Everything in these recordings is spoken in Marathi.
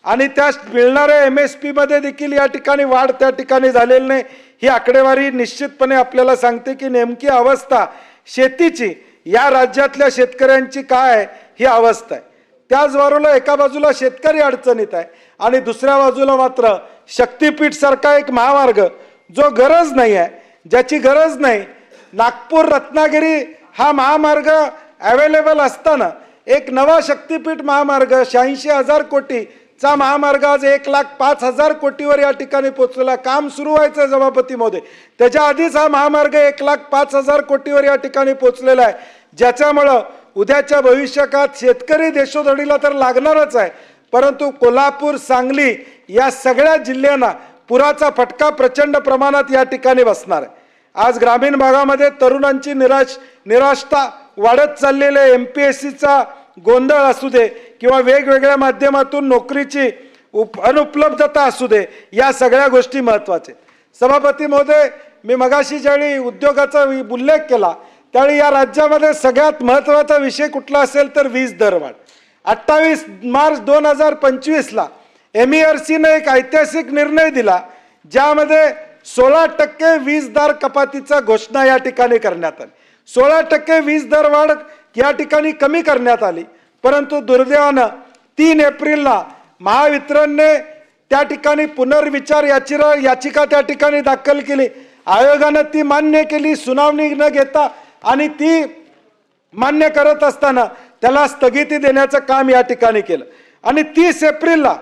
आणि त्या मिळणाऱ्या MSP मध्ये देखील या ठिकाणी वाढ त्या ठिकाणी झालेली नाही। ही आकडेवारी निश्चितपणे आपल्याला सांगते की नेमकी अवस्था शेतीची या राज्यातल्या शेतकऱ्यांची काय आहे ही अवस्था आहे। त्याचबरोबर एका बाजूला शेतकरी अडचणीत आहे आणि दुसऱ्या बाजूला मात्र शक्तीपीठ सारखा एक महामार्ग जो गरज नाही आहे, ज्याची गरज नाही, नागपूर रत्नागिरी हा महामार्ग अवेलेबल असताना एक नवा शक्तीपीठ महामार्ग 86,000 कोटीचा महामार्ग आज 1,05,000 कोटीवर या ठिकाणी पोहोचलेला। काम सुरू व्हायचं सभापती महोदय, त्याच्या आधीच हा महामार्ग 1,05,000 कोटीवर या ठिकाणी पोहोचलेला आहे, ज्याच्यामुळं उद्याच्या भविष्यकाळात शेतकरी देशोधडीला तर लागणारच आहे, परंतु कोल्हापूर सांगली या सगळ्या जिल्ह्यांना पुराचा फटका प्रचंड प्रमाणात या ठिकाणी बसणार आहे। आज ग्रामीण भागामध्ये तरुणांची निराशता वाढत चाललेले MPSCचा गोंधळ असू दे किंवा वेगवेगळ्या माध्यमातून नोकरीची अनुपलब्धता असू दे, या सगळ्या गोष्टी महत्त्वाचे। सभापती महोदय, मी मगाशी ज्यावेळी उद्योगाचा उल्लेख केला त्यावेळी या राज्यामध्ये सगळ्यात महत्त्वाचा विषय कुठला असेल तर वीज दरवाढ। 28 मार्च 2025 ला MERCने एक ऐतिहासिक निर्णय दिला, ज्यामध्ये 16% वीज दर कपातीचा घोषणा या ठिकाणी करण्यात आली। 16% वीज दर वाढ या ठिकाणी कमी करण्यात आली, परंतु दुर्दैवानं 3 एप्रिलला महावितरणने त्या ठिकाणी पुनर्विचार याचिका त्या ठिकाणी दाखल केली। आयोगाने ती मान्य केली सुनावणी न घेता, आणि ती मान्य करत असताना त्याला स्थगिती देण्याचं काम या ठिकाणी केलं। आणि 30 एप्रिलला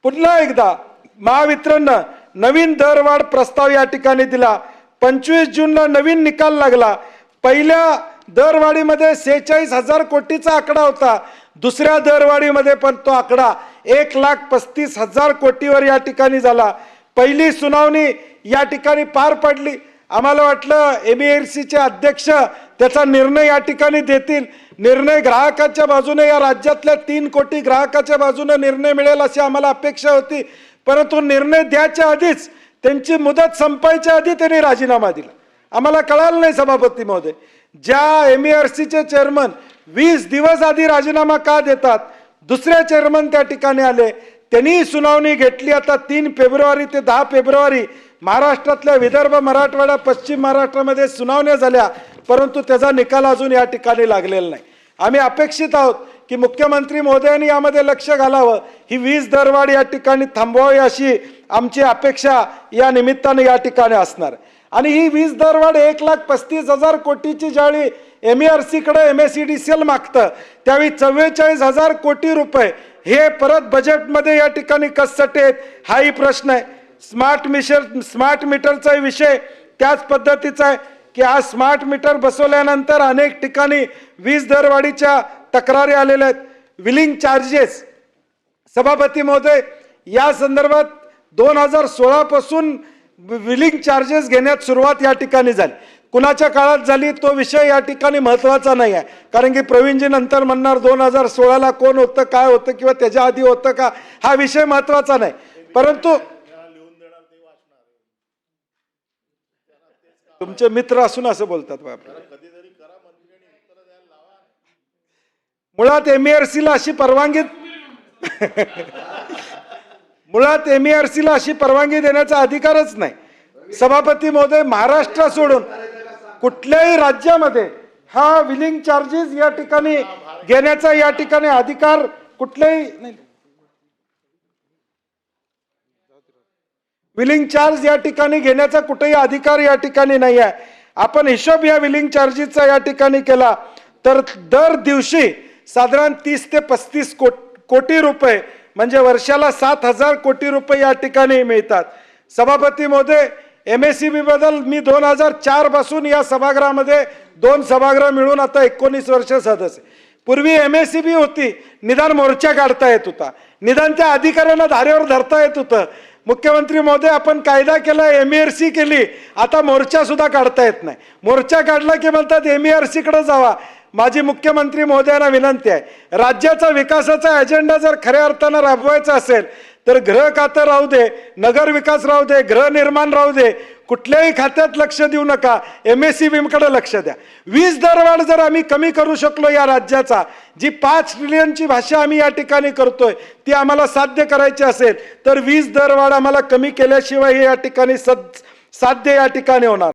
पुन्हा एकदा महावितरणनं नवीन दरवाढ प्रस्ताव या ठिकाणी दिला। 25 जूनला नवीन निकाल लागला। पहिल्या दरवाढीमध्ये 46,000 कोटीचा आकडा होता, दुसऱ्या दरवाढीमध्ये पण तो आकडा 1,35,000 कोटीवर या ठिकाणी झाला। पहिली सुनावणी या ठिकाणी पार पडली। आम्हाला वाटलं MERCचे अध्यक्ष त्याचा निर्णय या ठिकाणी देतील, निर्णय ग्राहकाच्या बाजूने, या राज्यातल्या 3 कोटी ग्राहकाच्या बाजूने निर्णय मिळेल अशी आम्हाला अपेक्षा होती, परंतु निर्णय द्यायच्या आधीच, त्यांची मुदत संपायच्या आधी त्यांनी राजीनामा दिला। आम्हाला कळालं नाही सभापती महोदय, ज्या MERCचे चेअरमन 20 दिवस आधी राजीनामा का देतात, दुसरे चेअरमन त्या ठिकाणी आले, त्यांनी सुनावणी घेतली। आता 3 फेब्रुवारी ते 10 फेब्रुवारी महाराष्ट्रातल्या विदर्भ, मराठवाडा, पश्चिम महाराष्ट्रामध्ये सुनावण्या झाल्या, परंतु त्याचा निकाल अजून या ठिकाणी लागलेला नाही। आम्ही अपेक्षित आहोत की मुख्यमंत्री महोदयांनी यामध्ये लक्ष घालावं, ही वीज दरवाढ या ठिकाणी थांबवावी अशी आमची अपेक्षा या निमित्ताने या ठिकाणी असणार। आणि ही वीज दरवाढ 1,35,000 कोटीची ज्यावेळी MERCकडे MSEDCL मागतं, त्यावेळी 44,000 कोटी रुपये हे परत बजेटमध्ये या ठिकाणी कशासाठी आहेत हाही प्रश्न आहे। स्मार्ट मीटरचा विषय त्याच पद्धतीचा आहे की आज स्मार्ट मीटर बसवल्यानंतर अनेक ठिकाणी वीज दरवाढीच्या तक्रारी आलेल्या आहेत। विलिंग चार्जेस सभापती महोदय, या संदर्भात 2016 पासून विलिंग चार्जेस घेण्यात सुरुवात या ठिकाणी झाली। कुणाच्या काळात झाली तो विषय या ठिकाणी महत्त्वाचा नाही आहे, कारण की प्रवीणजी नंतर म्हणणार 2016ला कोण होतं, काय होतं किंवा त्याच्या आधी होतं का, हा विषय महत्त्वाचा नाही, परंतु तुमचे मित्र असून असं बोलतात बाबा। मुळात MERCला अशी परवानगी मुळात MERCला अशी परवानगी देण्याचा अधिकारच नाही सभापती महोदय। महाराष्ट्र सोडून कुठल्याही राज्यामध्ये हा विलिंग चार्जेस या ठिकाणी घेण्याचा या ठिकाणी अधिकार कुठल्याही नाही। विलिंग चार्ज या ठिकाणी घेण्याचा कुठेही अधिकार या ठिकाणी नाही आहे। आपण हिशोब या विलिंग चार्जेसचा या ठिकाणी केला तर दर दिवशी साधारण 30 ते 35 कोटी रुपये म्हणजे वर्षाला 7,000 कोटी रुपये या ठिकाणी मिळतात। सभापती महोदय, MSEB बद्दल मी 2004 पासून या सभागृहामध्ये 2 सभागृह मिळून आता 19 वर्ष सदस्य। पूर्वी MSEB होती, निदान मोर्चा काढता येत होता, निदान त्या अधिकाऱ्यांना धारेवर धरता येत होतं। मुख्यमंत्री महोदय, आपण कायदा केला, MERC केली, आता मोर्चा सुद्धा काढता येत नाही। मोर्चा काढला की म्हणतात MERCकडे जावा। माझी मुख्यमंत्री महोदयांना विनंती आहे, राज्याचा विकासाचा अजेंडा जर खऱ्या अर्थाने राबवायचा असेल तर गृह खातं राहू दे, नगर विकास राहू दे, गृहनिर्माण राहू दे, कुठल्याही खात्यात लक्ष देऊ नका, MSCBकडे लक्ष द्या. वीज दरवाढ जर आम्ही कमी करू शकलो या राज्याचा, जी 5 ट्रिलियनची भाषा आम्ही या ठिकाणी करतोय ती आम्हाला साध्य करायची असेल तर वीज दरवाढ आम्हाला कमी केल्याशिवाय हे या ठिकाणी साध्य या ठिकाणी होणार